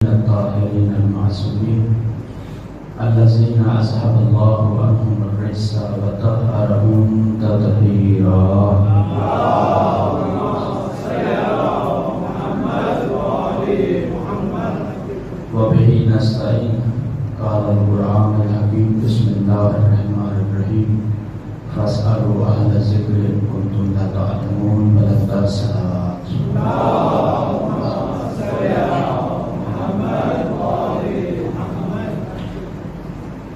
الطاهرين المعصومين الذين أذهب الله عنهم الرجس وطهرهم تطهيرا. وبه نستعين. قال القرآن الحكيم بسم الله الرحمن الرحيم فاسألوا أهل الذكر إن كنتم لا تعلمون. بلغ الصلاة.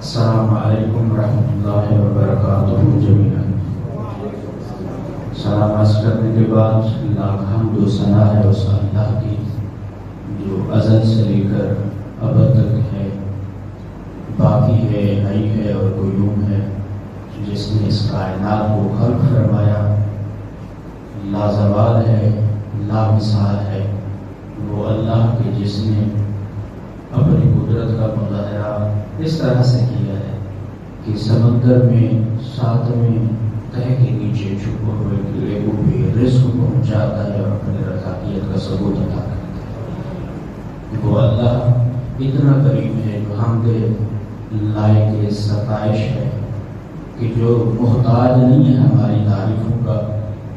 السلام علیکم ورحمۃ اللہ وبرکاتہ جمیعاً. سلام عرض کرنے کے بعد لاکھ حمد و ثنا ہے اس اللہ کی جو ازل سے لے کر ابد تک ہے، باقی ہے، حی ہے اور قیوم ہے، جس نے اس کائنات کو خلق فرمایا، لازوال ہے، لامثال ہے. وہ اللہ کے جس نے اپنی قدرت کا مظاہرہ اس طرح سے کیا ہے کہ سمندر میں ساتویں تہہ کے نیچے چھپے ہوئے کیڑے کو بھی رزق پہنچاتا ہے اور اپنی رضاقیت کا ثبوت عطا کرتا ہے. وہ اللہ اتنا قریب ہے جو حمد لائق ستائش ہے کہ جو محتاج نہیں ہے ہماری تعریفوں کا،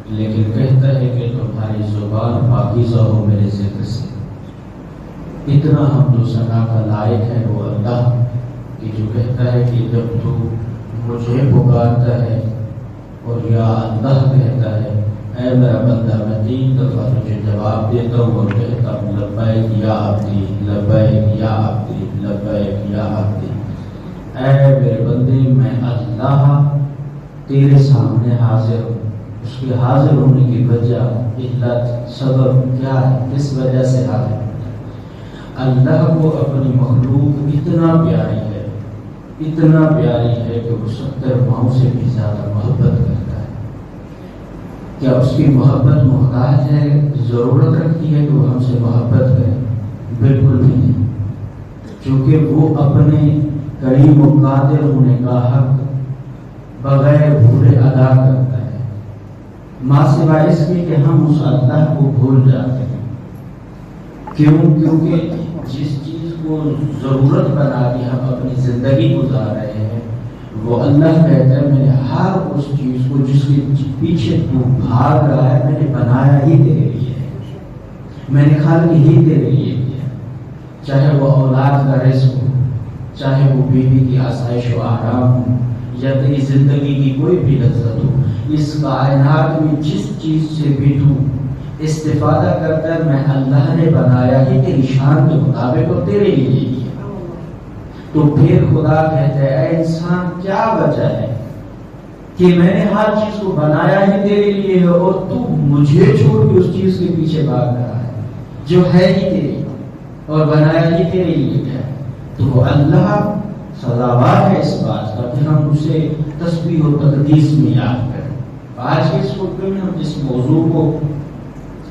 لیکن کہتا ہے کہ تمہاری زبان پاکیزہ ہو میرے ذکر سے. اتنا حمد و ثنا کا لائق ہے وہ اللہ کہ جو کہتا ہے کہ جب تو مجھے پکارتا ہے اور یا اللہ کہتا ہے اے میرا بندہ، میں 3 دفعہ تجھے جواب دیتا ہوں اور کہتا ہوں لبیک یا عبدی، لبیک یا عبدی، لبیک یا عبدی. اے میرے بندے، میں اللہ تیرے سامنے حاضر ہوں. اس کے حاضر ہونے کی وجہ، علت، سبب کیا ہے؟ کس وجہ سے حاضر؟ اللہ کو اپنی مخلوق اتنا پیاری ہے، اتنا پیاری ہے کہ وہ 70 ماؤں سے بھی زیادہ محبت کرتا ہے. کیا اس کی محبت محتاج ہے، ضرورت رکھتی ہے کہ وہ ہم سے محبت کرے؟ بالکل بھی نہیں، چونکہ وہ اپنے کریم و قادر ہونے کا حق بغیر بھولے ادا کرتا ہے، ماں سوائے اس کے کہ ہم اس اللہ کو بھول جاتے ہیں. کیونکہ جس چیز کو ضرورت بنا کے ہم اپنی زندگی گزار رہے ہیں، وہ اللہ کہتا ہے میں نے ہر اس چیز کو جس کے پیچھے تو بھاگ رہا ہے میں نے بنایا ہی تیرے لیے ہے، میں نے خلق ہی تیرے لیے کیا. چاہے وہ اولاد کا رزق ہو، چاہے وہ بیوی کی آسائش و آرام ہو، یا تیری زندگی کی کوئی بھی لذت ہو، اس کائنات میں جس چیز سے بھی تو استفادہ کرتا ہے میں اللہ نے بنایا ہی تیری شان کے مطابق اور تیرے لیے کیا. تو پھر خدا کہتا ہے اے انسان، کیا وجہ ہے کہ میں نے ہر چیز کو بنایا ہی تیرے لیے ہے اور تو مجھے چھوڑ کے اس چیز کے پیچھے بھاگ رہا ہے جو ہے ہی تیرے اور بنایا ہی تیرے لیے ہے. تو وہ اللہ سزاوار ہے اس بات کا کہ ہم اسے تسبیح و تقدیس میں یاد کریں. آج کے اس خطبے میں ہم جس موضوع کو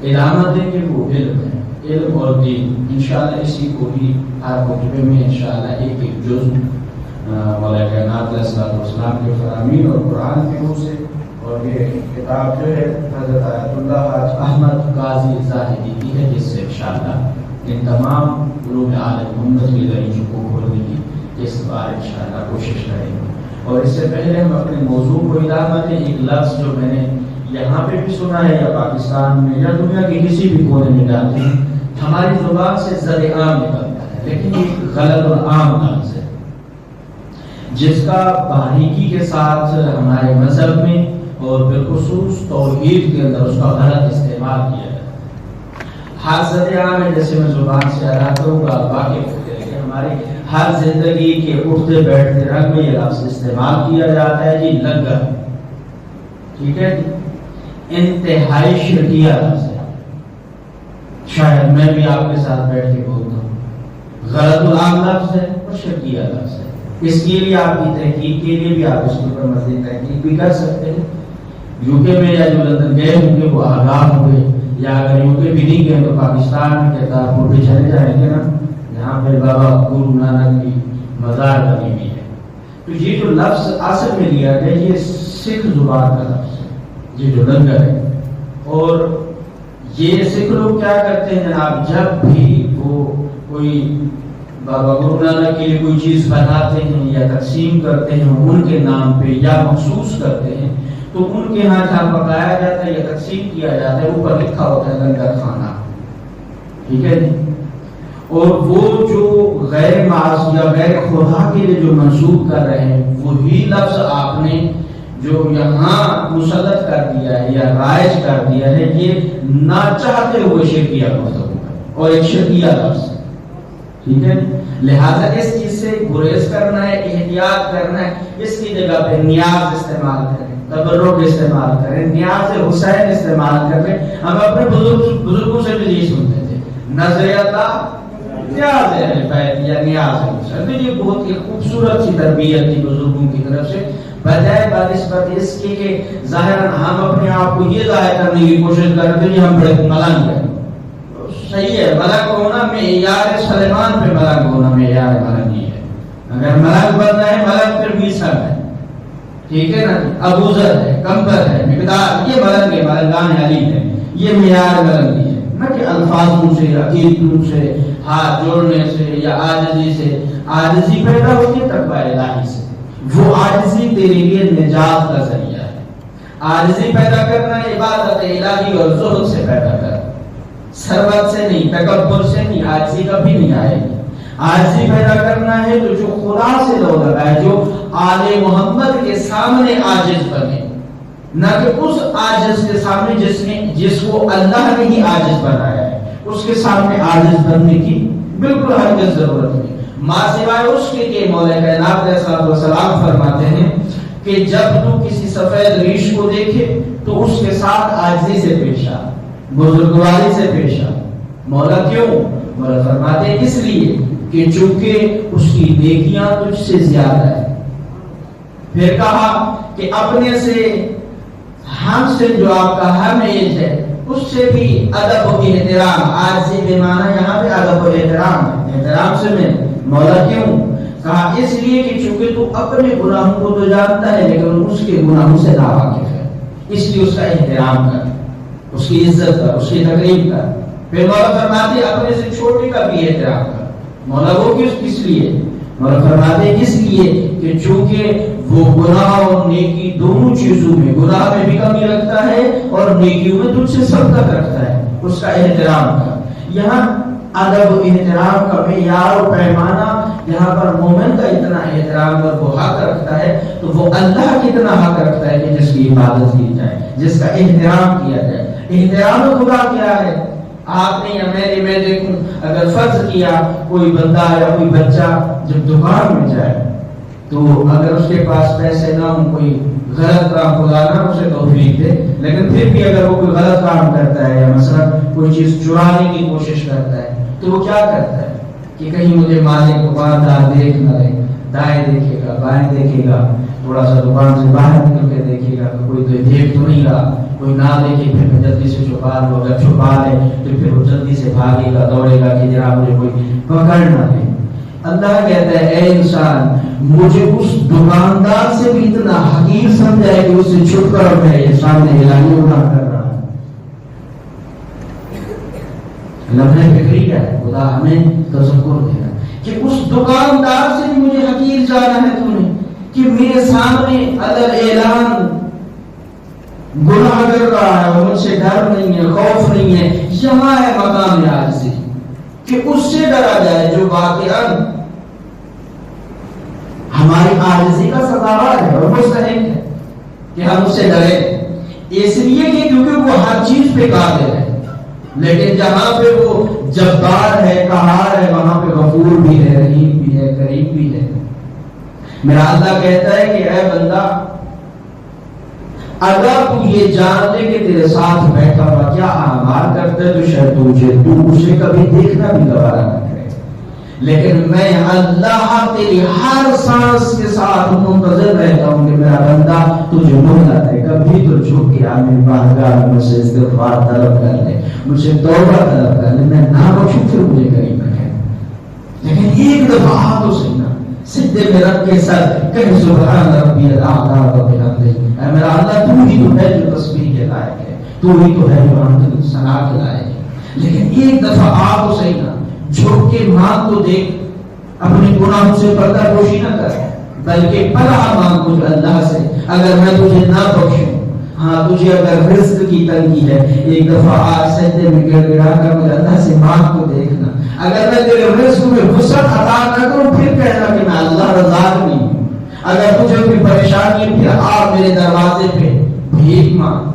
علامت دیں گے وہ علم ہے، علم اور دین. انشاءاللہ اسی کو ہی ہر خطبے میں انشاءاللہ ایک جز مولا کائنات علیہ السلام کے فرامین اور قرآن کی روح سے. اور یہ کتاب جو ہے حضرت آیت اللہ حاج احمد قاضی زاہدی کی ہے، جس سے انشاءاللہ ان تمام علوم آل محمد کے دریچوں کو کھولنے کی اس بار انشاءاللہ کوشش کریں گے. اور اس سے پہلے ہم اپنے موضوع کو علامت دیں. ایک لفظ جو میں نے یہاں پہ بھی سنا ہے یا پاکستان میں یا دنیا کے کسی بھی کونے میں جاتے ہیں، ہماری زبان سے زد عام نکلتا ہے، لیکن یہ غلط اور عام لفظ ہے جس کا باریکی کے ساتھ ہمارے مذہب میں اور بالخصوص توحید کے اندر اس کا غلط استعمال کیا ہے. ہر زد عام ہے، جیسے میں زبان سے ادا کروں گا واقع ہوتے ہیں کہ ہماری ہر زندگی کے اٹھتے بیٹھتے رنگ میں یہ لفظ استعمال کیا جاتا ہے جی لنگر. ٹھیک ہے، انتہائی شرکیہ لفظ ہے. شاید میں بھی آپ کے ساتھ بیٹھ کے بولتا ہوں، غلط العام لفظ ہے اور شرکیہ لفظ ہے. اس کے لیے آپ کی تحقیق کے لیے بھی آپ اس کے اوپر مزید تحقیق بھی کر سکتے ہیں. یو کے میں یا جو لندن گئے ہوں گے وہ آگاہ ہوں گے، یا اگر یو کے بھی نہیں گئے تو پاکستان میں کرتارپور پہ چلے جائیں گے نا، یہاں پہ بابا گرو نانک کی مزار بنی ہوئی ہے. تو یہ جو لفظ اصل میں لیا گیا یہ سکھ زبان کا لفظ ہے، یہ جو لنگر ہے. اور یہ سکھ لوگ کیا کرتے ہیں جناب، جب بھی وہ کوئی بابا گرو نانک کے لیے کوئی چیز بناتے ہیں یا تقسیم کرتے ہیں ان کے نام پہ یا مخصوص کرتے ہیں تو ان کے ہاں جہاں پکایا جاتا ہے یا تقسیم کیا جاتا ہے اوپر لکھا ہوتا ہے لنگر کھانا، ٹھیک ہے جی. اور وہ جو غیر معاص یا غیر خدا کے لیے جو منسوب کر رہے ہیں وہی لفظ آپ نے جو یہاں مسلط کر دیا ہے یا رائج کر دیا ہے، یہ نہ چاہتے ہوئے شرکیہ گفتگو ہے اور ایک شرکیہ لفظ ہے، ٹھیک ہے. لہذا اس چیز سے گریز کرنا ہے، احتیاط کرنا ہے. اس کی جگہ پہ نیاز استعمال کریں، تبرک استعمال کریں، نیاز حسین استعمال کریں. ہم اپنے بزرگوں سے بھی یہ سنتے تھے، نظریتا نیاز بیت یا نیاز حسین. یہ بہت ہی خوبصورت سی تربیت تھی بزرگوں کی طرف سے، بجائے بنسبت اس کی کہ ظاہراً ہم اپنے آپ کو یہ ظاہر کرنے کی کوشش کرتے ہیں ہم بڑے ملنگ ہیں. صحیح ہے، ملنگ ہونا معیار سلیمان پہ ملنگ ہونا معیار ملنگی ہے. اگر ملنگ بننا ہے ملنگ پھر بھی سب ہے، ٹھیک ہے نا. ابوذر ہے، کمبر ہے، مقدار، یہ ملنگ ہے، ملنگان علی ہے، یہ معیار ملنگی ہے. نہ کہ الفاظوں سے، عقیدتوں سے، ہاتھ جوڑنے سے یا عاجزی سے. عاجزی پیدا ہوتی ہے تقوی الہی سے. وہ عاجزی تیرے لیے نجات کا ذریعہ ہے. عاجزی پیدا کرنا عبادت الہی اور زہد سے پیدا کرنا، ثروت سے نہیں، تکبر سے نہیں. عاجزی کبھی نہیں آئے گی. عاجزی پیدا کرنا ہے تو جو خدا سے لو لگائے، جو آل محمد کے سامنے عاجز بنے، نہ کہ اس عاجز کے سامنے جس کو اللہ نے ہی عاجز بنایا ہے. اس کے سامنے عاجز بننے کی بالکل ہرگز ضرورت نہیں، ماں سوائے اس کے کہ مولا کائنات علیہ الصلوۃ والسلام فرماتے ہیں کہ جب تو کسی سفید ریش کو دیکھے تو اس کے ساتھ عاجزی سے پیش آ، بزرگواری سے پیش آ. مولا کیوں؟ مولا فرماتے ہیں اس لیے کہ چونکہ اس کی نیکیاں تجھ سے زیادہ ہے. پھر کہا کہ اپنے سے ہم سے جو آپ کا ہم ایج ہے اس سے بھی ادب و احترام. عاجزی بے معنی یہاں پہ ادب و احترام ہے. احترام سے میں مولا کیوں؟ کہا اس لیے کہ چونکہ تو اپنے گناہوں کو تو جانتا ہے لیکن اس کے گناہوں سے ناواقف ہے، اس لیے اس کا احترام کر، اس کی عزت کر، اس کی تقریب کر. پھر مولا فرماتے اپنے سے چھوٹے کا بھی احترام کر. مولا وہ کس لیے؟ مولا فرماتے اس لیے کہ چونکہ وہ گناہ اور نیکی دونوں چیزوں میں، گناہ میں بھی کمی رکھتا ہے اور نیکیوں میں تجھ سے سبقت رکھتا ہے، اس کا احترام کر. یہاں ادب و احترام کا معیار و پیمانہ، یہاں پر مومن کا اتنا احترام اور وہ حق رکھتا ہے تو وہ اللہ کتنا حق رکھتا ہے کہ جس کی عبادت کی جائے، جس کا احترام کیا جائے. احترام خدا کیا ہے؟ آپ نے یا میں دیکھوں، اگر فرض کیا کوئی بندہ یا کوئی بچہ جب دکان میں جائے تو اگر اس کے پاس پیسے نہ ہوں، کوئی غلط کام، خدا نہ اسے توفیق دے، لیکن پھر بھی اگر وہ کوئی غلط کام کرتا ہے یا مثلا کوئی چیز چرانے کی کوشش کرتا ہے تو وہ کیا کرتا ہے کہ کہیں مجھے مالک دکاندار دیکھ نہ لے. دائیں دیکھے گا، بائیں دیکھے گا، تھوڑا سا دکان سے باہر نکل کے دیکھے گا کہ کوئی دیکھ تو نہیں رہا. کوئی نہ دیکھے پھر جلدی سے چھپا لو، اگر چھپا لے تو پھر وہ جلدی سے بھاگے گا، دوڑے گا کہ جناب مجھے کوئی پکڑ نہ لے. اللہ کہتا ہے اے انسان مجھے اس دکاندار سے بھی اتنا حقیر سمجھا ہے کہ اس سے چھپ کر میں یہ سامنے اعلانیہ گناہ کر رہا ہوں. لمحہ فکری ہے، خدا ہمیں تذکر دے رہا کہ اس دکاندار سے بھی مجھے حقیر جانا ہے تو نے کہ میرے سامنے ادب اعلان گناہ کر رہا ہے، مجھ سے ڈر نہیں ہے، خوف نہیں ہے. یہاں ہے مقام عاجزی کہ اس سے ڈرا جائے جو واقعاً ہماری عاجزی کا سزاوار ہے اور مستحق ہے کہ ہم اس سے ڈریں. اس لیے کہ کیونکہ وہ ہر چیز پہ قادر ہے، لیکن جہاں پہ وہ جبار ہے، قہار ہے، وہاں پہ غفور بھی ہے، رحیم بھی ہے، کریم بھی ہے. میرا اللہ کہتا ہے کہ اے بندہ اگر تو یہ جان لے کہ تیرے ساتھ بیٹھا ہوا کیا اعمال کرتا ہے تو شاید تو اسے کبھی دیکھنا بھی گوارا نہ کرے، لیکن میں اللہ تیری ہر سانس کے ساتھ منتظر رہتا ہوں کہ میرا بندہ تجھے مہلت ہے، کبھی تو جھک کے آمین بارگاہ مجھ سے استغفار طلب کر لے، مجھ سے توبہ طلب کر لے، میں نہ بخشوں پھر مجھے قریب رکھے. لیکن ایک دفعہ آ تو سکنا سجدے میں رکھ کے سر کہ سبحان ربی الاعلی و بحمدہ. اے میرا اللہ تو ہی تو ہے جو تسبیح کے لائق ہے، تو ہی تو ہے جو حمد ثنا کے لائق ہے. لیکن ایک دفعہ آ تو صحیح نا جھک کے مانگ تو دیکھ، اپنے گناہوں سے پردہ پوشی نہ کر، بلکہ پناہ مانگ مجھ اللہ سے، اگر میں تجھے نہ بخشوں، ہاں تجھے اگر رزق کی تنگی ہے، ایک دفعہ آج سجدے میں گر گڑا کر مجھے اللہ سے مانگ تو دیکھنا، اگر میں تیرے رزق میں وسعت عطا نہ کروں پھر کہنا کہ میں اللہ رزاق نہیں ہوں، اگر تجھے کوئی پریشانی ہے پھر آ میرے دروازے پہ بھیک مانگ۔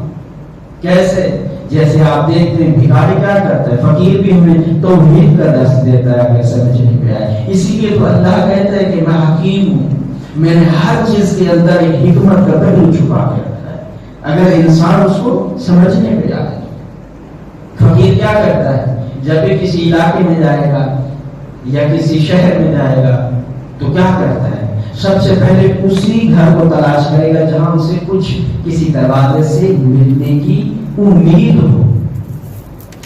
کیسے؟ جیسے آپ دیکھتے ہیں بھکاری کیا کرتا ہے، فقیر بھی ہمیں توحید کا درس دیتا ہے اگر سمجھنے پہ آئے، اسی لیے تو اللہ کہتا ہے کہ میں حکیم ہوں، میں نے ہر چیز کے اندر ایک حکمت کا پہلو چھپا کے رکھا ہے، اگر انسان اس کو سمجھنے پہ جائے۔ فقیر کیا کرتا ہے؟ جب بھی کسی علاقے میں جائے گا یا کسی شہر میں جائے گا تو کیا کرتا ہے؟ سب سے پہلے اسی گھر کو تلاش کرے گا جہاں اسے کچھ کسی دروازے سے ملنے کی امید ہو۔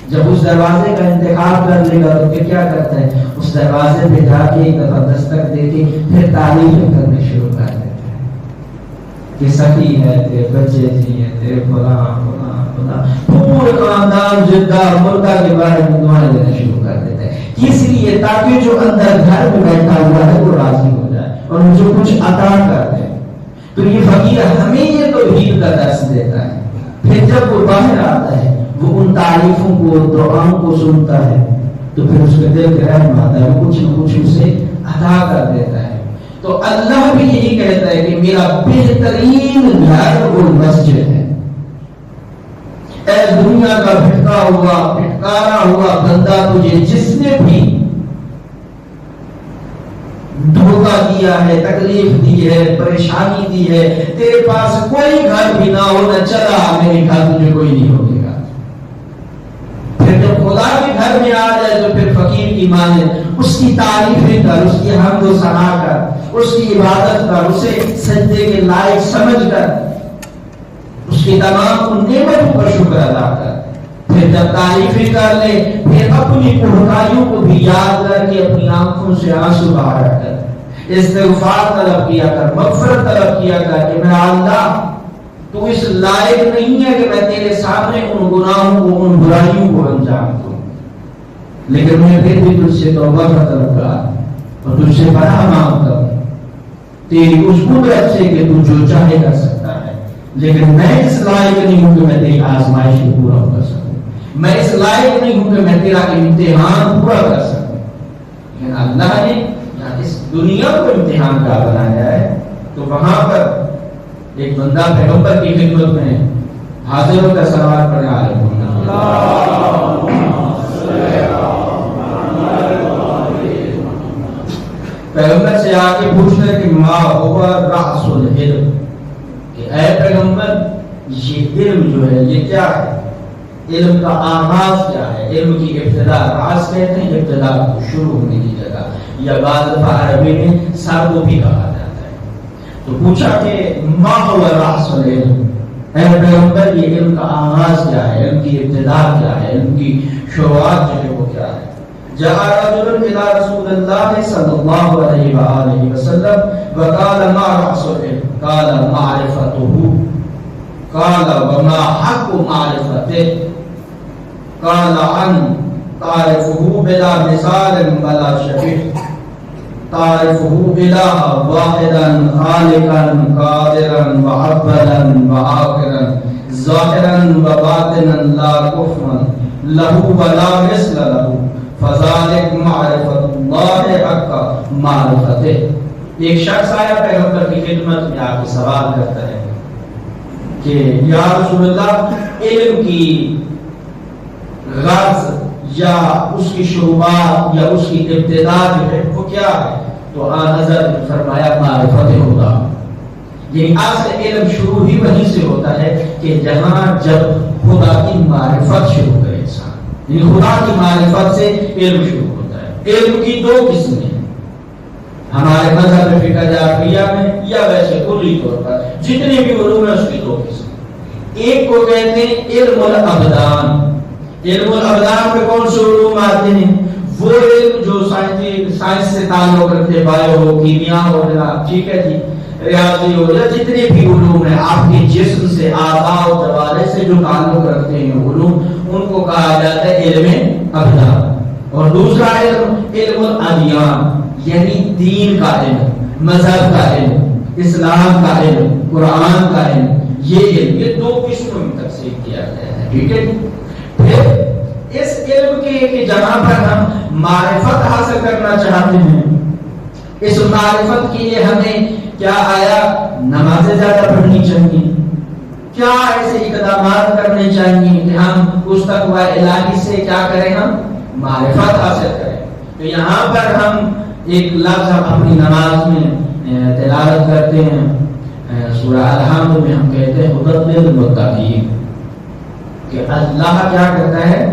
جب اس دروازے کا انتخاب کر لے گا تو پھر کیا کرتا ہے؟ اس دروازے پہ جا کے ایک دفعہ دستک دے کے پھر تعریفیں کرنے شروع کر دیتے ہیں کہ سخی ہے، تیرے بچے جی ہیں، تیرے فلاں فلاں فلاں، پورے خاندان جدہ مردہ کے بارے میں دعائیں دینا شروع کر دیتے ہیں۔ اس لیے تاکہ جو اندر گھر میں بیٹھا ہوا ہے وہ راضی ہو جائے اور مجھے کچھ عطا کر دے۔ تو یہ فقیر ہمیں یہ توحید کا درس دیتا ہے۔ پھر جب وہ باہر آتا ہے وہ ان تعریفوں کو، دعاؤں کو سنتا ہے تو پھر اس کے دل کے رحم آتا ہے، وہ کچھ نہ کچھ اسے عطا کر دیتا ہے۔ تو اللہ بھی یہی کہتا ہے کہ میرا بہترین گھر وہ مسجد ہے۔ اے دنیا کا بھٹکا ہوا بھٹکارا ہوا بندہ، تجھے جس نے بھی دھوکہ دیا ہے، تکلیف دی ہے، پریشانی دی ہے، تیرے پاس کوئی گھر بھی نہ ہو، نہ چلا میرے گھر تجھے کوئی نہیں ہوگے گا۔ پھر جب خدا کے گھر میں آ جائے تو پھر فقیر کی مانے، اس کی تعریفیں کر، اس کی حمد و ثنا کر، اس کی عبادت کر، اسے سجدے کے لائق سمجھ کر، اس کی تمام ان نعمتوں پر شکر ادا کر۔ پھر جب تعریفیں کر لے پھر اپنی کوتاہیوں کو بھی یاد کر کے اپنی آنکھوں سے آنسو بہا کر استغفار طلب کیا کر، مغفرت طلب کیا کر کہ میرا اللہ تو اس لائق نہیں ہے کہ میں تیرے سامنے ان گناہوں کو، ان برائیوں کو انجام دوں، لیکن میں پھر بھی تجھ سے توبہ کا طلب کرا اور تجھ سے پناہ مانگتا ہوں تیری اس قدرت سے کہ تو جو چاہے کر سکتا ہے، لیکن میں اس لائق نہیں ہوں کہ میں تیری آزمائش کو پورا کر سکوں، میں اس لائق نہیں ہوں کہ میں تیرا امتحان پورا کر سکوں۔ لیکن اللہ نے اس دنیا کو امتحان کا بنایا ہے تو وہاں پر ایک بندہ پیغمبر کی خدمت میں حاضر ہو کر سوال کرنے آ رہے ہیں، پیغمبر سے آ کے پوچھتے کہ ما ہوا رأس العلم، کہ اے پیغمبر یہ علم جو ہے یہ کیا ہے؟ علم کا آغاز کیا ہے؟ علم کی ابتدا، راز کہتے ہیں ابتدا کو، شروع ہونے کی جگہ، یا بعض دفعہ عربی میں سر کو بھی کہا جاتا ہے۔ تو پوچھا کہ ما هو رأس العلم، اے پیغمبر یہ علم کا آغاز کیا ہے، علم کی ابتدا کیا ہے، علم کی شروعات جو ہے وہ کیا ہے؟ جاء رجل الى رسول الله صلی اللہ علیہ وآلہ وسلم وقال ما رأس العلم قال معرفته قال وما حق معرفته قال عن تعرفه بلا مثال ولا شبيه تعرفه إله واحدا خالقا قادرا وأولا وآخرا ظاهرا وباطنا لا كفوا له ولا مثل له فذلك معرفة الله حق معرفته۔ ایک شخص آیا پیغمبر کی خدمت میں آ کے سوال کرتا ہے کہ یا رسول اللہ علم کی غرض یا اس کی شروعات یا اس کی ابتدا جو ہے وہ کیا ہے؟ تو حضرت نے فرمایا معرفت خدا، یعنی اصل علم شروع ہی وہیں سے ہوتا ہے کہ جہاں جب خدا کی معرفت شروع کرے انسان، یعنی خدا کی معرفت سے علم شروع ہوتا ہے۔ علم کی دو قسمیں ہمارے مذہب فقہ جعفریہ میں یا ویسے کلی طور پر جتنے بھی علوم ہیں اس کی دو قسم، ایک کو کہتے ہیں علم الابدان۔ علم الابدان میں کون سے علوم آتے ہیں؟ وہ علم جو سائنس سے تعلق رکھتے، بایو ہو، کیمیا ہو، ٹھیک ہے جی، ریاضی ہو، یا جتنے بھی علوم ہیں آپ کے جسم سے، اعضاء و جوارح سے جو تعلق رکھتے ہیں علوم، ان کو کہا جاتا ہے علم ابدان۔ اور دوسرا علم علم الادیان یعنی دین کا علم، مذہب کا علم، اسلام کا علم، قرآن کا علم، یہ دو قسموں میں تقسیم کیا گیا ہے، ٹھیک ہے۔ پھر اس علم کے جہاں پر ہم معرفت حاصل کرنا چاہتے ہیں، اس معرفت کے لیے ہمیں کیا آیا، نمازیں زیادہ پڑھنی چاہیے، کیا ایسے اقدامات کرنے چاہیے کہ ہم اس تقوی الہی سے کیا کریں، ہم معرفت حاصل کریں۔ تو یہاں پر ہم ایک لفظ اپنی نماز میں تلاوت کرتے ہیں، سورہ الحمد میں ہم کہتے ہیں ہدی للمتقین، کہ اللہ کیا کرتا ہے،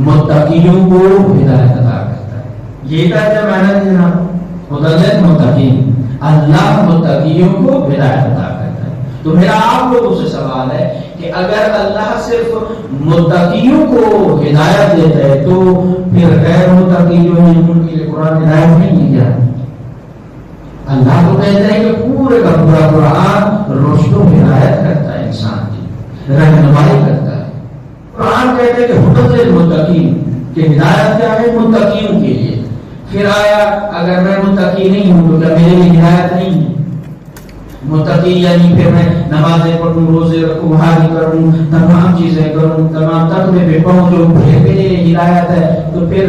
متقیوں کو ہدایت عطا کرتا ہے۔ یہ کا معنی ہے جناب، ہدی للمتقین، اللہ متقیوں کو ہدایت عطا کرتا ہے۔ تو میرا آپ لوگوں سے سوال ہے کہ اگر اللہ صرف متقیوں کو ہدایت دیتا ہے تو پھر غیر متقی جو ہیں ان کے لیے قرآن ہدایت نہیں ہے کیا؟ اللہ تو کہتا ہے کہ پورے کا پورا قرآن رشد و ہدایت کرتا ہے، انسان کی رہنمائی کرتا ہے۔ قرآن کہتا ہے کہ ہدی للمتقین، کہ ہدایت کیا ہے، متقیوں کے لیے۔ پھر آیا اگر میں متقی نہیں ہوں تو کیا میرے لیے ہدایت نہیں ہے؟ متقی یعنی پھر میں نمازیں پڑھوں، روزے رکھوں، حج کروں، تمام چیزیں کروں، تمام تقوی پہ پہنچوں، پھر میرے لیے ہدایت ہے، تو پھر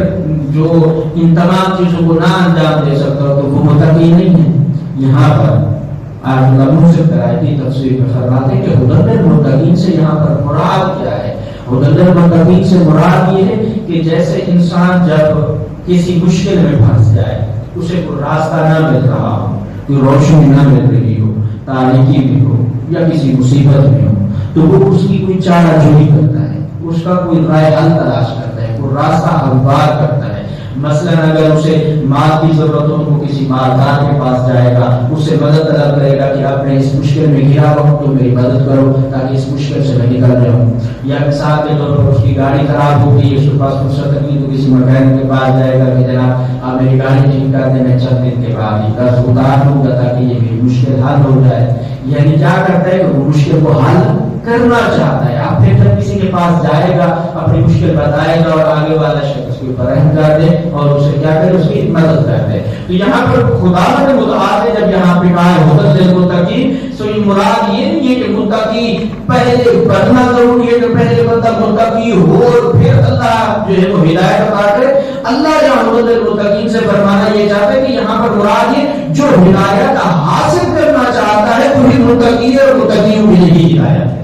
جو ان تمام چیزوں کو نہ انجام دے سکتا تو وہ متقی نہیں ہے۔ یہاں پر آج علماء سے قرائتی تفسیر میں فرماتے ہیں کہ ہدی للمتقین سے یہاں پر مراد کیا ہے؟ ہدی للمتقین سے مراد یہ ہے کہ جیسے انسان جب کسی مشکل میں پھنس جائے، اسے کوئی راستہ نہ مل رہا ہو، کوئی روشنی نہ مل رہی ہو، تاریکی میں ہو یا کسی مصیبت میں ہو، تو وہ اس کی کوئی چارہ جوئی کرتا ہے، اس کا کوئی رائے حل تلاش کرتا ہے، کوئی راستہ ہموار کرتا ہے۔ مثلا اگر اسے مال کی ضرورت ہو تو کسی مالدار کے پاس جائے گا، اس سے مدد طلب کرے گا کہ اب میں اس مشکل میں گھرا ہوا ہوں تو میری مدد کرو تاکہ اس مشکل سے میں نکل جاؤں۔ یا مثال کے طور پر اس کی گاڑی خراب ہو گئی، اس کے پاس فرصت نہیں تو کسی مکینک کے پاس جائے گا کہ جناب آپ میری گاڑی ٹھیک کر دیں، میں چند دن کے بعد ہی قرض اتار لوں گا تاکہ یہ میری مشکل حل ہو جائے۔ یعنی کیا کرتا ہے کہ وہ مشکل کو حل کرنا چاہتا ہے۔ اب پھر جب کسی کے پاس جائے گا، اپنی مشکل بتائے گا اور آگے والا شخص اس کے اوپر رحم کر دے اور اسے کیا کرے، اس کی مدد کر دے۔ تو یہاں پر خدا نے متعال نے جب یہاں پہ کہا ہے ہدی للمتقین، تو یہ مراد یہ نہیں ہے کہ متقی پہلے بننا ضروری ہے کہ پہلے بندہ متقی ہو اور پھر اللہ جو ہے وہ ہدایت عطا کرے۔ اللہ یہاں ہدی للمتقین سے فرمانا یہ چاہتا ہے کہ یہاں پر مراد یہ جو ہدایت حاصل کرنا چاہتا ہے وہی متقی ہے اور متقیوں کے لیے ہی ہدایت ہے۔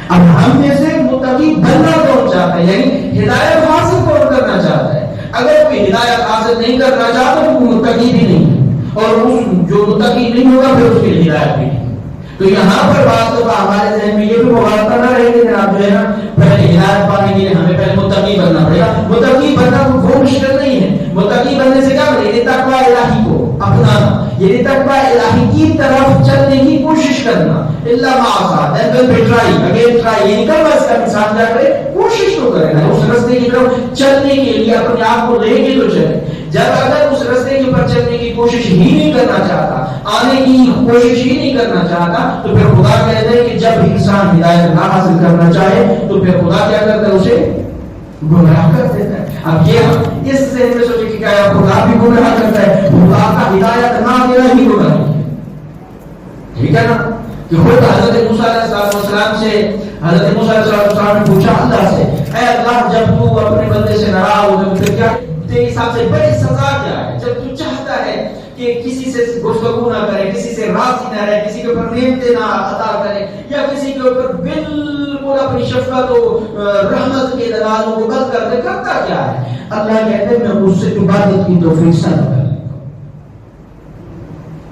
اب ہم میں سے متقی بننا کون چاہتا ہے، یعنی ہدایت حاصل کون کرنا چاہتا ہے؟ اگر کوئی ہدایت حاصل نہیں کرنا چاہتا تو وہ متقی بھی نہیں ہے، اور اس جو متقی نہیں ہوگا پھر اس کے لیے ہدایت بھی نہیں۔ تو یہاں پر بات ہوگا ہمارے ذہن میں یہ بھی مغالطہ نہ رہے کہ جناب جو ہے نا پہلے ہدایت پانے کے لیے ہمیں پہلے متقی بننا پڑے گا۔ متقی بننا وہ مشکل نہیں ہے، متقی بننے سے کیا بنے، یہ تقوی الہی کو اپنانا، یہ تقوی الہی کی طرف چلنے کی کوشش کرنا۔ اللہ معاذ دین پہ ٹرائی اگین ٹرائی، یہ کب اس کا انسان کیا کرے، کوشش تو کرے نا اس راستے کی طرف چلنے کے لیے، اپنے آپ کو لے کے تو چلے۔ جب اگر اس راستے کے پر چلنے کی کوشش ہی نہیں کرنا چاہتا، آنے کی کوشش ہی نہیں کرنا چاہتا، تو پھر خدا کہتا ہے کہ جب انسان ہدایت نہ حاصل کرنا چاہے تو پھر خدا کیا کرتا ہے، اسے گمراہ کر دیتا ہے۔ اب یہ اس سے میں سوچے کہ کیا خدا بھی گمراہ کرتا ہے؟ خدا کا ہدایت نہ دینا ہی گمراہ ہے، ٹھیک ہے نا؟ کہ خود حضرت موسیٰ علیہ السلام سے حضرت موسیٰ علیہ السلام نے پوچھا اللہ سے، اے اللہ جب تو اپنے بندے سے ناراض ہو گئے تو کیا تیری سب سے بڑی سزا کیا ہے؟ جب تو چاہتا ہے کہ کسی سے گفتگو نہ کرے، کسی سے راضی نہ رہے، کسی کے اوپر نعمتیں نہ عطا کرے، یا کسی کے اوپر بالکل اپنی شفقت و رحمت کے دلالوں کو بند کر دے، کرتا کیا ہے؟ اللہ کہتے ہیں میں اس سے عبادت کی توفیق سے کر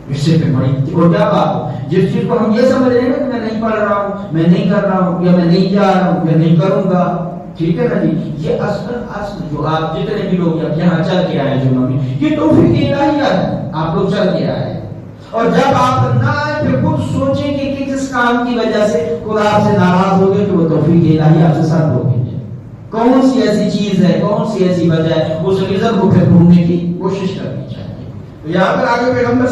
اس سے پہ بڑی اور کیا بات، جس چیز کو ہم یہ سمجھ رہے ہیں کہ میں نہیں پڑھ رہا ہوں، میں نہیں کر رہا ہوں، یا میں نہیں جا رہا ہوں، میں نہیں کروں گا، ٹھیک ہے نا جی؟ یہ اصل جو آپ جتنے بھی لوگ یہاں چل کے آئے جمعہ میں، یہ توفیق الہی ہے، آپ لوگ چل کے آئے۔ اور جب آپ نہ آئے پھر خود سوچیں کہ کس کام کی وجہ سے خدا آپ سے ناراض ہو گئے، تو وہ توفیق الہی آپ سے ساتھ ہو گئی ہے۔ کون سی ایسی چیز ہے، کون سی ایسی وجہ ہے، اس ریزن کو پھر ڈھونڈنے کی کوشش کرنی چاہیے۔ یہاں پر آگے پیغمبر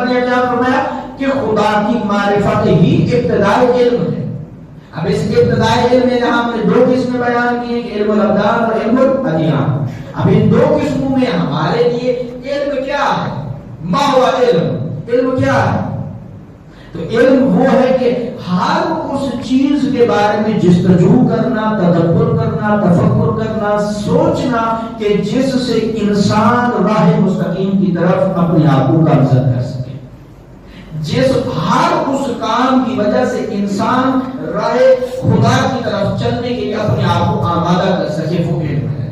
نے کیا فرمایا کہ خدا کی معرفت ہی ابتدائی علم ہے۔ اب اس کے ابتدائی علم میں جہاں ہم نے دو قسمیں بیان کی ہیں کہ علم الابدان اور علم الادیان، اب ان دو قسموں میں ہمارے لیے علم کیا ہے؟ ما ہوا علم کیا ہے؟ تو علم وہ ہے کہ ہر اس چیز کے بارے میں جستجو کرنا، تدبر کرنا، تفکر کرنا، سوچنا کہ جس سے انسان راہ مستقیم کی طرف اپنے آپ کو گامزن کر سکے، جس ہر اس کام کی وجہ سے انسان راہ خدا کی طرف چلنے کے لیے اپنے آپ کو آمادہ کر سکے، وہ علم ہے۔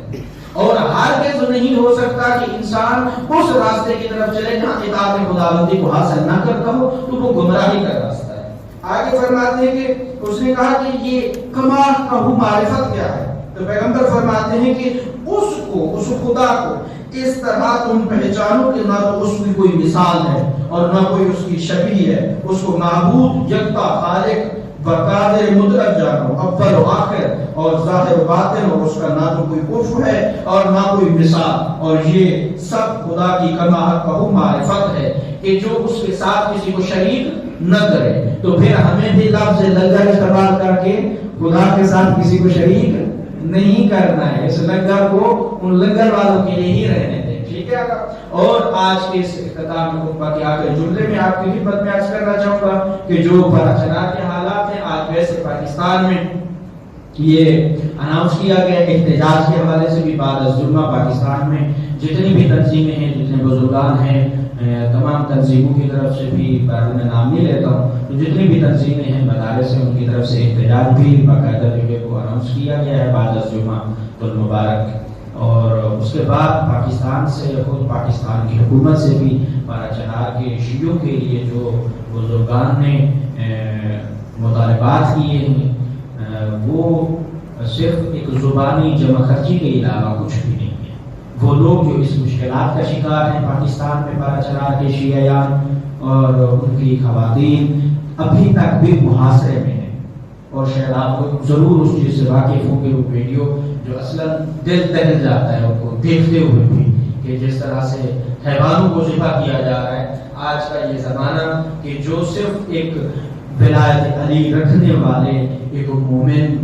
اور ہرگز نہیں ہو سکتا کہ انسان اس راستے کی طرف چلے جہاں اطاعت خداوندی کو حاصل نہ کرتا ہو، تو وہ گمراہی کا راستہ ہے۔ آگے فرماتے ہیں کہ اس نے کہا کہ یہ کما کہو معرفت کیا ہے، تو پیغمبر فرماتے ہیں کہ اس خدا کو اس طرح تم پہچانو کہ نہ تو اس کی کوئی مثال ہے اور نہ کوئی اس کی شبیہ ہے، اس کو معبود، یکتا، خالق وقادر مطلق جانو، اول و آخر اور ظاہر و باطن، اور اس کا نہ تو کوئی کفر ہے اور نہ کوئی مثال، اور یہ سب خدا کی کما کہو معرفت ہے کہ جو اس کے ساتھ کسی کو شریک نہ کرے۔ تو پھر ہمیں بھی لفظ لنگر استعمال کر کے خدا کے ساتھ کسی کو شریک نہیں کرنا ہے، اس لنگر کو ان لنگر والوں کے لیے ہی رہنے دیں، ٹھیک ہے۔ اور آج کے اس اختتام خطبہ کے آخر جملے میں آپ کی خدمت میں عرض کرنا چاہوں گا کہ جو پراچنار کے حالات ہیں آج ویسے پاکستان میں یہ اناؤنس کیا گیا احتجاج کے حوالے سے بھی بعد از جمعہ پاکستان میں جتنی بھی تنظیمیں ہیں، جتنے بزرگان ہیں، تمام تنظیموں کی طرف سے بھی میں نام نہیں لیتا ہوں، تو جتنی بھی تنظیمیں ہیں مدارس ہیں ان کی طرف سے احتجاج بھی باقاعدہ جو ہے وہ اناؤنس کیا گیا ہے بعد از جمعہ المبارک۔ اور اس کے بعد پاکستان سے، خود پاکستان کی حکومت سے بھی پاراچنار کے شیعوں کے لیے جو بزرگان نے مطالبات کیے ہیں وہ صرف ایک زبانی جمع خرچی کے علاوہ کچھ بھی نہیں ہے۔ وہ لوگ جو اس مشکلات کا شکار ہیں پاکستان میں، پاراچنار کے شیعیان اور ان کی خواتین ابھی تک بھی محاصرے میں ہیں، اور شاید آپ کو ضرور اس چیز سے واقف ہوں کہ وہ ویڈیو جو اصلا دل دہل جاتا ہے ان کو دیکھتے ہوئے بھی کہ جس طرح سے حیوانوں کو ذبح کیا جا رہا ہے۔ آج کا یہ زمانہ کہ جو صرف ایک ولایت علی رکھنے والے ایک مومن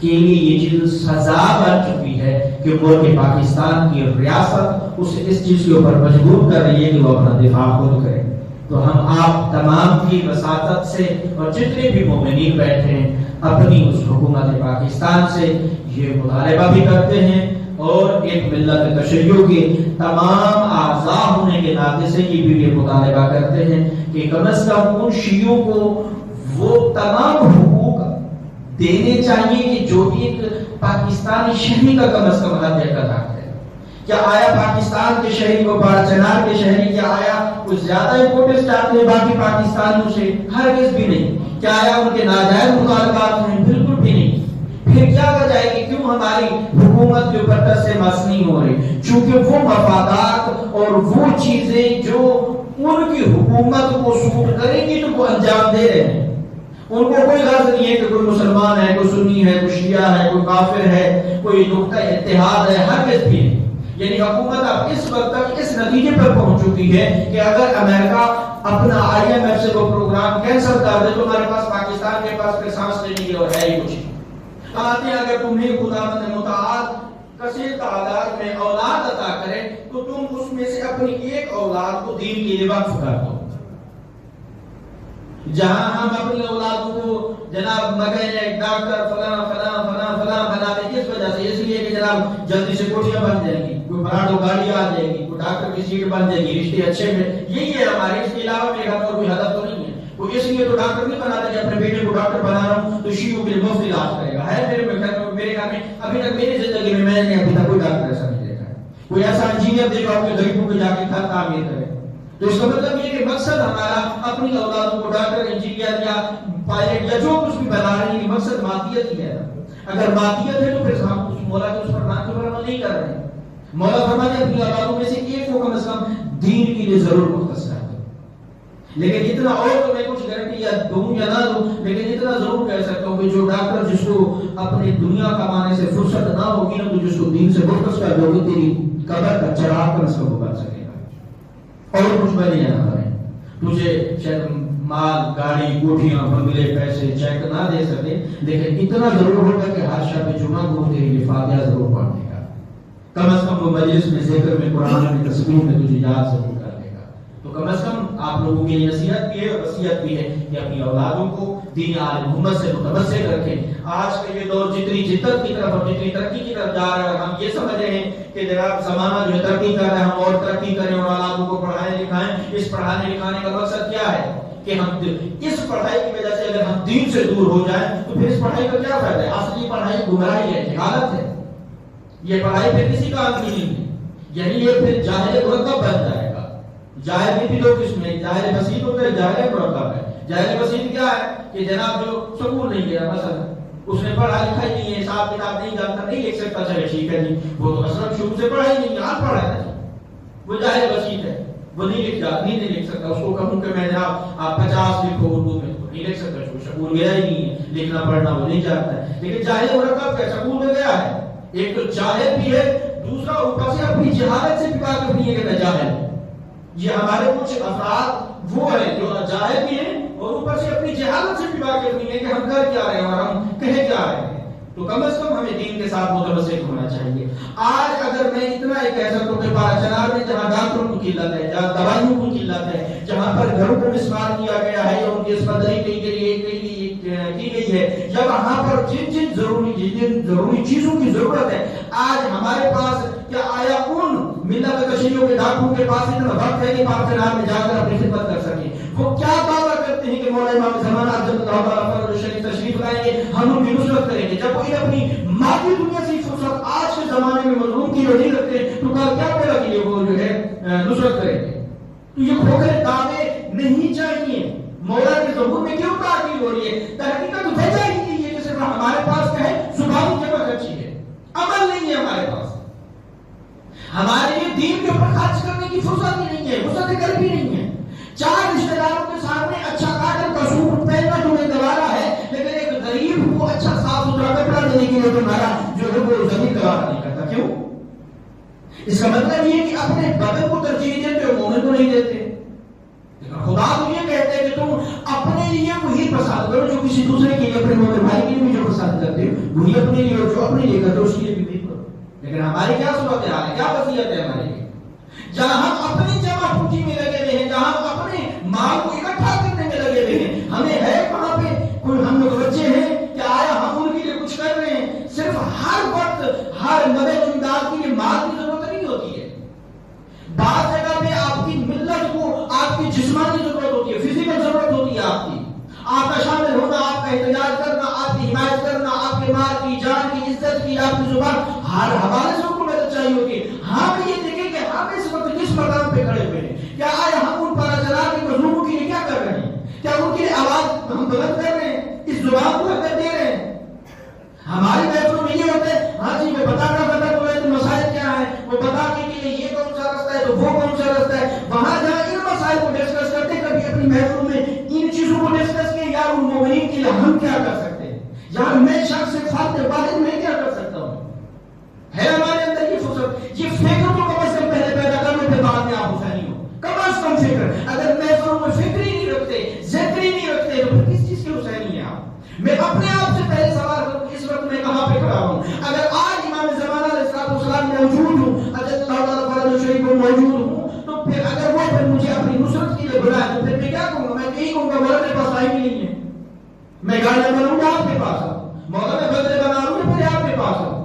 کے لیے یہ چیز سزا بن چکی ہے کہ ملک پاکستان کی ریاست اسے اس چیز کے اوپر مجبور کر رہی ہے کہ وہ اپنا دفاع خود کرے۔ تو ہم آپ تمام کی وساطت سے اور جتنے بھی مومنین بیٹھے ہیں اپنی اس حکومت پاکستان سے یہ مطالبہ بھی کرتے ہیں، اور ایک ملت تشیع کے تمام اعضاء ہونے کے ناطے سے یہ مطالبہ کرتے ہیں کہ کم از کم ان شیعوں کو وہ تمام حقوق دینے چاہیے کہ جو ایک پاکستانی شہری کا کم از کم حق ادا ہے۔ کیا آیا پاکستان کے شہری کو پاراچنار کے شہری کیا آیا کچھ زیادہ امپورٹنس چاہتے ہیں باقی پاکستانیوں سے؟ ہرگز بھی نہیں۔ کیا آیا ان کے ناجائز مطالبات ہیں؟ بالکل بھی نہیں۔ پھر کیا وجہ ہے کہ کیوں ہماری حکومت کے اوپر دست مس نہیں ہو رہی؟ چونکہ وہ مفادات اور وہ چیزیں جو ان کی حکومت کو سوٹ کریں گی تو وہ انجام دے رہے ہیں۔ ان کو کوئی غرض نہیں ہے کہ کوئی مسلمان ہے، کوئی سنی ہے، کوئی شیعہ ہے، کوئی کافر ہے، کوئی نقطہ اتحاد ہے، ہرگز بھی نہیں۔ یعنی حکومت اب اس وقت تک اس نتیجے پر پہنچ چکی ہے کہ اگر امریکہ اپنا IMF سے وہ پروگرام کینسل کر دے تو ہمارے پاس پاکستان کے پاس پھر سانس لینے کے اور ہے ہی کچھ نہیں۔ آتے ہیں اگر تمہیں خداوند متعال کثیر تعداد میں اولاد عطا کرے تو تم اس میں سے اپنی ایک اولاد کو دین کے لیے وقف کر دو۔ جہاں ہم اپنی اولادوں کو جناب مکینک، ڈاکٹر فلاں فلاں فلاں فلاں بناتے کس وجہ سے؟ اس لیے کہ جناب جلدی سے کوٹیاں بن جائیں گی، کوئی بڑا گاڑی آ جائے گی، کوئی ڈاکٹر کی سیٹ بن جائے گی، رشتے اچھے میں، یہی ہے ہمارے۔ اس کے علاوہ میرے گھر پر کوئی ہدف تو نہیں ہے۔ کوئی اس لیے تو ڈاکٹر نہیں بناتا کہ اپنے بیٹے کو ڈاکٹر بنا رہا ہوں تو شیعوں کے مفت علاج کرے گا۔ ہے میرے گھر میں ابھی تک میری زندگی میں نے ابھی تک کوئی ڈاکٹر ایسا نہیں دیکھا ہے۔ کوئی ایسا انجینئر دیکھا ہو کہ غریبوں کے جا کے گھر تعمیر کرے۔ تو اس کا مطلب یہ کہ مقصد ہمارا اپنی اولادوں کو ڈاکٹر، انجینئر یا پائلٹ یا جو کچھ بھی بنا رہے ہیں، مقصد مادیت ہی ہے۔ اگر مادیت ہے تو پھر ہم اس مولا کے اس پر نام کے عمل نہیں کر رہے ہیں۔ مولا فرماتے ہیں اپنی اولادوں میں سے ایک کو کم از کم دین کے لیے ضرور مختص کر دو۔ لیکن اتنا اور تو میں کچھ گارنٹی یا دوں یا نہ دوں، لیکن اتنا ضرور کہہ سکتا ہوں کہ جو ڈاکٹر جس کو اپنی دنیا کمانے سے فرصت نہ ہوگی نا، تو جس کو دین سے مختص کر دو گے تیری قبر کا چراغ کم از کم وہ بن سکے گا۔ اور کچھ بنے یا نہ بنے، تجھے شاید مال گاڑی کوٹھیاں بنگلے پیسے چیک نہ دے سکے، لیکن اتنا ضرور ہوگا کہ ہر شب جمعہ کو تیرے لیے فاتحہ ضرور پڑھنے کا، کم از کم وہ مجلس میں ذکر میں قرآن میں تصویر میں تجھے یاد ضرور کر دے گا۔ تو کم از کم آپ لوگوں کی نصیحت بھی ہے اور وصیت بھی ہے کہ اپنی اولادوں کو دین آل محمد سے متمسک رکھیں۔ آج کا یہ دور جتنی جدت کی طرف اور جتنی ترقی کی طرف جا رہا ہے، ہم یہ سمجھ رہے ہیں کہ جناب زمانہ جو ترقی کر رہا ہے ہم اور ترقی کریں اور اولادوں کو پڑھائیں لکھائیں۔ اس پڑھانے لکھانے کا مقصد کیا ہے کہ ہم اس پڑھائی کی وجہ سے اگر ہم دین سے دور ہو جائیں تو پھر اس پڑھائی کا کیا فائدہ ہے؟ اصلی پڑھائی گمراہی ہے، جہالت ہے، یہ پڑھائی پھر کسی کام کی نہیں ہے، یعنی یہ پھر جاہل مرکب بن جائے گا۔ جاہل بھی دو قسم ہیں، جاہل بسیط ہوتا ہے، جاہل مرکب ہے۔ جاہل بسیط کیا ہے کہ جناب جو سکول نہیں گیا، مثلا اس نے پڑھا لکھا ہی نہیں ہے، حساب کتاب نہیں جانتا، نہیں لکھ سکتا، چلے ٹھیک ہے جی، وہ تو اصلا شروع سے پڑھا ہی نہیں ہے، آن پڑھا ہے نا، وہ جاہل بسیط ہے، وہ نہیں لکھ سکتا۔ اس کو کہوں کہ میں جناب آپ 50 لکھو اردو میں، تو نہیں لکھ سکتا، سکول گیا ہی نہیں ہے، لکھنا پڑھنا وہ نہیں جانتا ہے۔ لیکن جاہل مرکب کیا سکول میں گیا ہے، ایک تو جاہل بھی ہے، دوسرا اوپر سے اپنی جہالت سے پکا کے اپنی کہ میں جاہل ہوں۔ یہ ہمارے کچھ افراد وہ ہیں جو جاہل بھی ہیں اور اوپر سے اپنی جہالت سے پکا کے اپنی کہ ہم کر کیا رہے ہیں اور ہم کہہ کیا رہے ہیں۔ تو کم از کم ہمیں دین کے ساتھ متمسک ہونا چاہیے۔ آج اگر میں اتنا ہی کہہ سکتا ہوں کہ پارچنار میں جہاں ڈاکٹروں کی قلت ہے، جہاں دوائیوں کی قلت ہے، جہاں پر گھروں کو مسمار کیا گیا ہے یا ان کی اسپتالی کی گئی ہے، یا وہاں پر جن ضروری چیزوں کی ضرورت ہے، آج ہمارے پاس کیا آیا ان ملت کشیوں کے ڈاکٹروں کے پاس اتنا وقت ہے کہ پارچنار میں جا کر اپنی خدمت کر سکیں؟ وہ کیا دعویٰ کرتے ہیں کہ مولانا امام زمانہ عبد اللہ تعالیٰ شریف تشریف لائیں گے، ہم ان کی نصرت کریں گے۔ جب وہ اپنی مادی دنیا سے فرصت آج کے زمانے میں مظلوم کی نہیں رکھتے تو کل کیا بولا کہ وہ جو ہے نصرت کریں گے؟ تو یہ کھوکھلے دعوے نہیں چاہیے۔ مولا کے ظہور میں کیوں تعطیل ہو رہی ہے؟ تحقیقت وجہ ہی نہیں ہے کہ صرف ہمارے پاس کیا ہے، زبانی جمع اچھی ہے، عمل نہیں ہے ہمارے پاس، ہمارے لیے دین کے اوپر خرچ کرنے کی فرصت ہی نہیں ہے، فرصت کر بھی نہیں ہے۔ چار رشتہ داروں کے سامنے اچھا کاٹن کا سوٹ پہننا تمہیں گوارا ہے، لیکن ایک غریب کو اچھا صاف ستھرا کپڑا دینے کے لیے تمہارا جو ہے وہ زمین گوارا نہیں کرتا۔ کیوں؟ اس کا مطلب یہ کہ اپنے بدن کو ترجیح دیتے ہو، مومن کو نہیں دیتے۔ خدا تو یہ کہتے ہیں کہ تم اپنے لیے وہی پسند کرو جو کسی دوسرے کے لیے، اپنے مومن بھائی کے لیے بھی جو پسند کرتے ہو وہی اپنے لیے، اور جو اپنے لیے کرتے ہو اس کے لیے بھی کرو۔ لیکن ہماری کیا صورت حال ہے، کیا وصیت ہے ہماری؟ جہاں ہم اپنی جمع پوچھی میں لگے ہوئے ہیں، جہاں ہم اپنے مال کو اکٹھا کرنے میں لگے ہوئے ہیں، ہمیں ہے وہاں پہ کوئی ہم لوگ بچے ہیں کہ آیا ہم ان کے لیے کچھ کر رہے ہیں؟ صرف ہر وقت ہر مدد امداد کے لیے مال کی ضرورت نہیں ہوتی ہے، بعض جگہ پہ آپ کی ملت کو آپ کی جسمانی ضرورت ہوتی ہے، فزیکل ضرورت ہوتی ہے آپ کا شامل ہونا، آپ کا احتجاج کرنا، آپ کی حمایت کرنا، آپ کے مال کی، جان کی، عزت کی، آپ کی زبان، ہر حوالے سے ان کو مدد چاہیے ہوتی ہے۔ ہم یہ دیکھیں کہ ہم اس وقت کس مقام پہ کھڑے ہوئے ہیں، کیا آیا ہم ان پارچنار کے مظلوموں کے لیے کیا کر رہے ہیں؟ کیا ان کی آواز ہم بلند کر رہے ہیں، اس زبان کو اگر دے رہے ہیں؟ ہماری محفلوں میں یہ ہوتا ہے ہاں جی میں بتانا ختم ہوا ہے تو مسائل کیا ہے، وہ بتانے کے لیے یہ کون سا راستہ ہے تو وہ کون سا راستہ ہے، وہاں جہاں ان مسائل کو ڈسکس کرتے کبھی اپنی محفلوں میں ان چیزوں کو ڈسکس کیا یار ان مومنین کے لیے ہم کیا کر سکتے ہیں، یار میں شخص سے فرد واحد میں کیا کر سکتا ہوں؟ ہے ہمارے اندر یہ فرصت، یہ فکر کو کم از کم پہلے پیدا کرو پھر بعد میں آپ حسینی ہو، کم از کم فکر۔ اگر محفلوں میں فکر ہی نہیں رکھتے، ذکر ہی نہیں رکھتے تو پھر کس چیز کے حسینی ہیں آپ؟ میں اپنے آپ سے پہلے سوال کروں اس وقت میں کہاں پہ کھڑا ہوں؟ اگر آج امام زمانہ علیہ السلام موجود ہوں، اجل اللہ تعالیٰ فرج شریف موجود ہوں، تو پھر اگر وہ پھر مجھے اپنی نصرت کے لیے بلائے تو پھر میں کیا کہوں گا؟ میں یہی کہوں گا مولا میرے پاس ٹائم ہی نہیں ہے، میں گاڑیاں بناؤں گا آپ کے پاس آؤں، مولا میں بدلے بنا لوں گا پھر آپ کے پاس آؤں،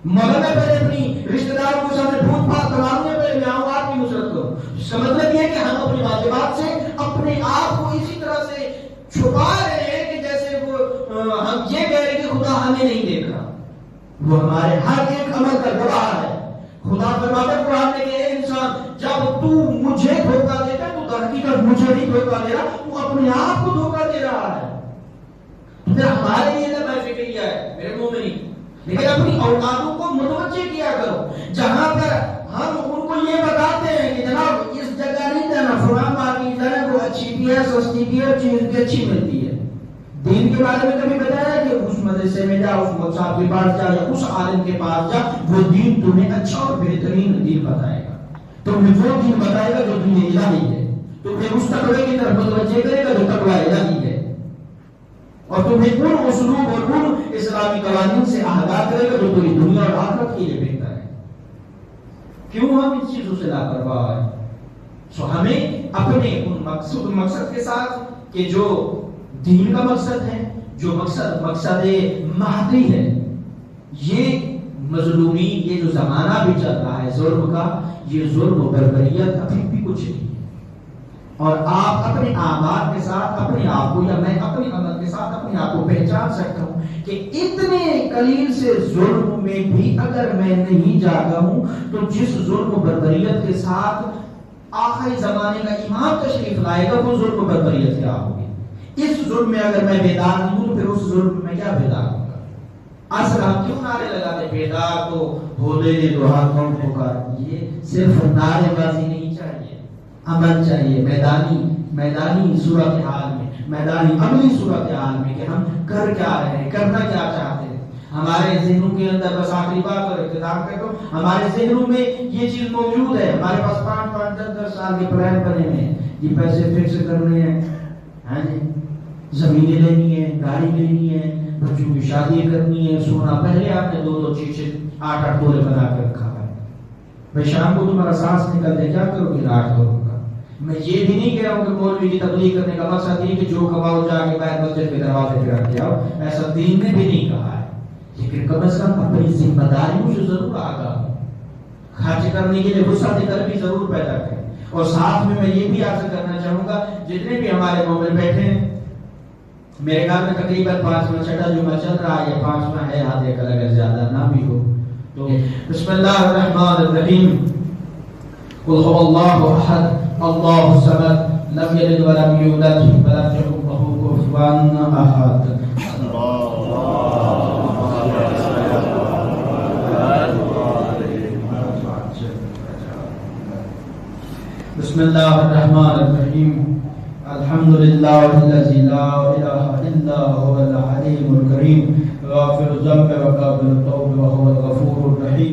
مولا میں پہلے اپنی رشتہ داروں کے سامنے بھوت پھاٹ بناؤں گا پہلے میں آؤں آپ کی نصرت کروں۔ اس کا مطلب یہ ہے کہ ہم اپنی واجبات سے اپنے آپ کو اسی طرح سے چھپا رہے ہیں کہ جیسے وہ ہم یہ کہہ رہے ہیں کہ خدا ہمیں نہیں دیکھ رہا، وہ ہمارے ہر ایک عمل کا گواہ ہے۔ خدا فرماتا ہے قرآن میں کہ اے انسان جب تو مجھے دھوکہ دیتا ہے تو در حقیقت مجھے نہیں دھوکہ دے رہا، تو اپنے آپ کو دھوکہ دے رہا ہے۔ پھر ہمارے لیے نہ فکریہ ہے میرے مومنین، لیکن اپنی اولادوں کو متوجہ کیا کرو، جہاں پر ہم ان کو یہ بتاتے ہیں کہ جناب اس جگہ نہیں جانا، فلاں مارکیٹ جانا، وہ اچھی بھی ہے، سستی بھی ہے، چیز بھی اچھی ملتی ہے۔ دین کے بارے میں کبھی بتایا کہ اس مدرسے میں جا، اس مصحف کے پاس جا یا اس عالم کے پاس جا، وہ دین تمہیں اچھا اور بہترین دین بتائے گا، تمہیں وہ دین بتائے گا جو دین الہی ہے۔ تمہیں اس تقوی کی طرف متوجہ کرے گا جو تقوی الہی ہے، اور تمہیں ان اسلوب اور ان اسلامی قوانین سے آگاہ کرے گا جو پوری دنیا اور آخرت کے لیے بہتر ہے۔ کیوں ہم ان چیزوں سے لاپرواہ ہیں؟ سو ہمیں اپنے ان مقصد کے ساتھ کہ جو دین کا مقصد ہے، جو مقصد مہدی ہے، یہ مظلومی، یہ جو زمانہ بھی چل رہا ہے ظلم کا، یہ ظلم و بربریت ابھی بھی کچھ نہیں ہے۔ اور آپ اپنے اعمال کے ساتھ اپنے آپ کو، یا میں اپنے عمل کے ساتھ اپنے آپ کو پہچان سکتا ہوں کہ اتنے قلیل سے ظلم میں بھی اگر میں نہیں جاگا ہوں تو جس ظلم و بربریت کے ساتھ آخری زمانے کا امام تشریف لائے گا وہ ظلم و بربریت کیا ہوگی۔ اس ظلم میں اگر میں بیدار نہیں ہوں تو پھر اس ظلم میں کیا بیدار ہوں گا؟ اصل ہم کیوں نعرے لگاتے بیدار تو ہو دے دو ہاتھ کون پکار؟ یہ صرف نعرے بازی نہیں چاہیے، عمل چاہیے، میدانی صورتحال میں، میدانی عملی صورتحال میں کہ ہم کر کیا رہے ہیں، کرنا کیا چاہتے ہیں۔ ہمارے ذہنوں کے اندر، بس آخری بات اور اختتام کرتا ہوں، ہمارے ذہنوں میں یہ چیز موجود ہے، ہمارے پاس 5 10 سال کے پلان بنے ہوئے ہیں، یہ پیسے فکس کرنے ہیں، ہاں جی، زمینیں لینی ہے، گاڑی لینی ہے، بچوں کی شادی کرنی ہے، سونا پہلے آپ نے 2 چیزیں 8 تولے بنا کے رکھا ہے، بھائی شام کو تمہارا سانس نکل دے کیا کرو گے؟ 8 کرو گا۔ میں یہ بھی نہیں کہہ رہا ہوں کہ مولوی کی تبلیغ کرنے کا مقصد یہ کہ جو کماؤ جا کے باہر مسجد کے دروازے پہ رکھ کے آؤ، ایسا دین نے بھی نہیں کہا ہے، لیکن کم از کم اپنی ذمہ داریوں سے ضرور آگاہ ہوں، خرچ کرنے کے لیے وسعت قلبی ضرور پیدا کریں۔ اور ساتھ میں یہ بھی عرض کرنا چاہوں گا، جتنے بھی ہمارے مومن بیٹھے ہیں، میرے گھر میں تقریباً 5واں چھٹا جمعہ چل رہا ہے، 5واں ہے، ہاتھ ایک اگر زیادہ نہ بھی ہو تو بسم اللہ الرحمن الرحیم، قل هو اللہ احد اللہ الصمد لم یلد ولم یولد ولم یکن له کفوا احد۔ بسم اللہ الرحمن الرحیم، الحمد للہ الذی لا الہ الا هو العلیم الکریم غافر الذنب وقابل التوب وهو الغفور الرحیم۔